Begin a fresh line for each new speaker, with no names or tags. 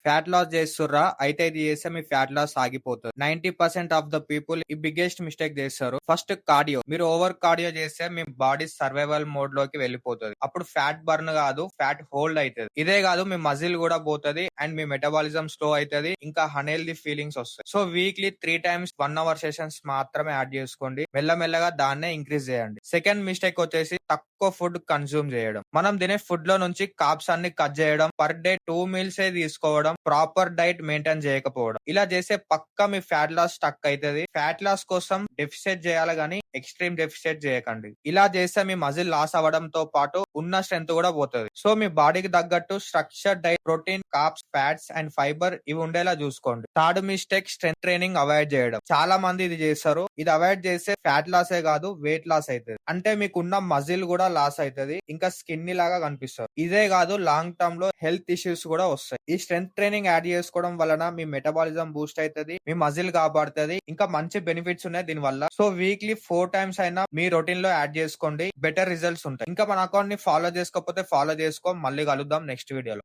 Fat loss చేస్తుర్రా? అయితే ఇది చేస్తే మీ ఫ్యాట్ లాస్ ఆగిపోతది. 90% ఆఫ్ ద పీపుల్ ఈ బిగ్గెస్ట్ మిస్టేక్ చేస్తారు. First cardio. మీరు ఓవర్ కార్డియో చేస్తే మీ బాడీ సర్వైవల్ మోడ్ లోకి వెళ్ళిపోతది. అప్పుడు ఫ్యాట్ బర్న్ కాదు, ఫ్యాట్ హోల్డ్ అయితది. ఇదే కాదు మీ మజిల్ కూడా పోతది అండ్ మీ మెటబాలిజం స్లో అయితది. ఇంకా అన్‌హెల్తీ ఫీలింగ్స్ వస్తాయి. So weekly 3 times 1 hour sessions మాత్రమే యాడ్ చేసుకోండి. మెల్లమెల్లగా దాన్నే ఇంక్రీజ్ చేయండి. సెకండ్ మిస్టేక్ వచ్చేసి తక్కువ ఫుడ్ కన్స్యూమ్ చేయడం. మనం తినే ఫుడ్ లో నుంచి కార్బ్స్ అన్ని కట్ చేయడం, పర్ డే 2 మీల్స్ తీసుకోవడం, ప్రాపర్ డైట్ మెయింటైన్ చేయకపోవడం. ఇలా చేస్తే పక్కా మీ ఫ్యాట్ లాస్ స్టక్ అయితది. ఫ్యాట్ లాస్ కోసం డెఫిసిట్ చేయాలి గానీ ఎక్స్ట్రీమ్ డెఫిసిట్ చేయకండి. ఇలా చేస్తే మీ మజిల్ లాస్ అవ్వడంతో పాటు ఉన్న స్ట్రెంత్ కూడా పోతది. సో మీ బాడీకి తగ్గట్టు structure diet, protein, carbs, fats and fibre ఇవి ఉండేలా చూసుకోండి. Third mistake strength training avoid చేయడం. చాలా మంది ఇది చేస్తారు. ఇది అవాయిడ్ చేస్తే ఫ్యాట్ లాసే కాదు వెయిట్ లాస్ అవుతుంది. అంటే మీకున్న మజిల్ కూడా లాస్ అవుతుంది. ఇంకా స్కిన్ని లాగా కనిపిస్తారు. ఇదే కాదు లాంగ్ టర్మ్ లో హెల్త్ ఇష్యూస్ కూడా వస్తాయి. ఈ స్ట్రెంత్ ట్రైనింగ్ యాడ్ చేసుకోవడం వలన మీ మెటబాలిజం బూస్ట్ అవుతుంది, మీ మజిల్ కాపాడుతుంది. ఇంకా మంచి బెనిఫిట్స్ ఉన్నాయి దీని వల్ల. సో వీక్లీ 4 టైమ్స్ అయినా మీ రొటీన్ లో యాడ్ చేసుకోండి. బెటర్ రిజల్ట్స్ ఉంటాయి. ఇంకా మన అకౌంట్ ని ఫాలో చేసుకోకపోతే ఫాలో చేసుకో. మళ్ళీ కలుద్దాం నెక్స్ట్ వీడియోలో.